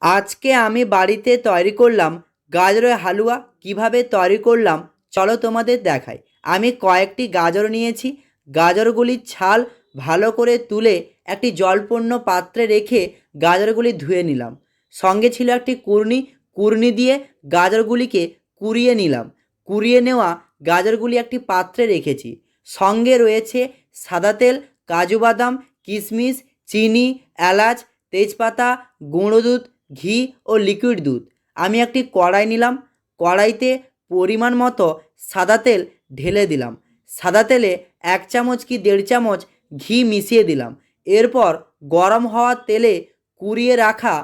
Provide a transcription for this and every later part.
আজকে আমি বাড়িতে তৈরি করলাম গাজরের হালুয়া। কিভাবে তৈরি করলাম চলো তোমাদের দেখাই। আমি কয়েকটি গাজর নিয়েছি। গাজরগুলির ছাল ভালো করে তুলে একটি জলপূর্ণ পাত্রে রেখে গাজরগুলি ধুয়ে নিলাম। সঙ্গে ছিল একটি কুর্নি। কুর্নি দিয়ে গাজরগুলিকে কুড়িয়ে নিলাম। কুড়িয়ে নেওয়া গাজরগুলি একটি পাত্রে রেখেছি। সঙ্গে রয়েছে সাদা তেল, কাজু বাদাম, কিশমিশ, চিনি, এলাচ, তেজপাতা, গুঁড়ো দুধ, ঘি ও লিকুইড দুধ। আমি একটি কড়াই নিলাম। কড়াইতে পরিমাণ মতো সাদা তেল ঢেলে দিলাম। সাদা তেলে 1 চামচ কি 1.5 চামচ ঘি মিশিয়ে দিলাম। এরপর গরম হওয়া তেলে কুড়িয়ে রাখা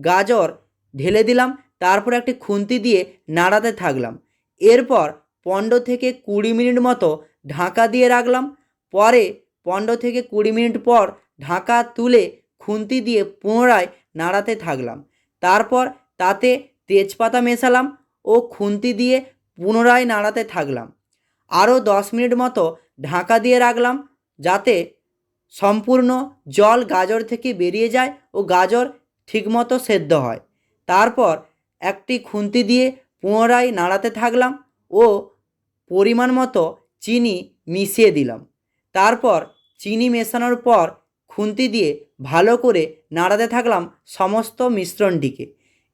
গাজর ঢেলে দিলাম। তারপর একটি খুন্তি দিয়ে নাড়াতে থাকলাম। এরপর 15 থেকে 20 মিনিট মতো ঢাকা দিয়ে রাখলাম। পরে 15 থেকে 20 মিনিট পর ঢাকা তুলে খুন্তি দিয়ে পুনরায় নাড়াতে থাকলাম। তারপর তাতে তেজপাতা মেশালাম ও খুন্তি দিয়ে পুনরায় নাড়াতে থাকলাম। আরও 10 মিনিট মতো ঢাকা দিয়ে রাখলাম যাতে সম্পূর্ণ জল গাজর থেকে বেরিয়ে যায় ও গাজর ঠিকমতো সেদ্ধ হয়। তারপর একটি খুন্তি দিয়ে পুনরায় নাড়াতে থাকলাম ও পরিমাণ মতো চিনি মিশিয়ে দিলাম। তারপর চিনি মেশানোর পর খুন্তি দিয়ে ভালো করে নাড়াতে থাকলাম সমস্ত মিশ্রণটিকে।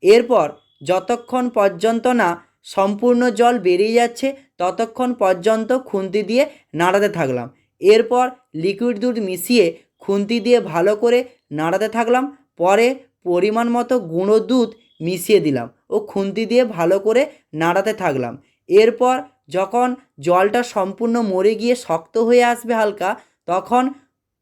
এরপর যতক্ষণ পর্যন্ত না সম্পূর্ণ জল বেরিয়ে যাচ্ছে ততক্ষণ পর্যন্ত খুন্তি দিয়ে নাড়াতে থাকলাম। এরপর লিকুইড দুধ মিশিয়ে খুন্তি দিয়ে ভালো করে নাড়াতে থাকলাম। পরে পরিমাণ মতো গুঁড়ো দুধ মিশিয়ে দিলাম ও খুন্তি দিয়ে ভালো করে নাড়াতে থাকলাম। এরপর যখন জলটা সম্পূর্ণ মরে গিয়ে শক্ত হয়ে আসবে হালকা, তখন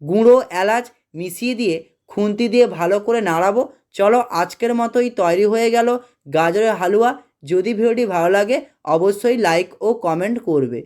গুঁড়ো এলাচ মিশিয়ে দিয়ে খুন্তি দিয়ে ভালো করে নাড়াবো। চলো আজকের মতোই তৈরি হয়ে গেল গাজরের হালুয়া। যদি ভিডিওটি ভালো লাগে অবশ্যই লাইক ও কমেন্ট করবে।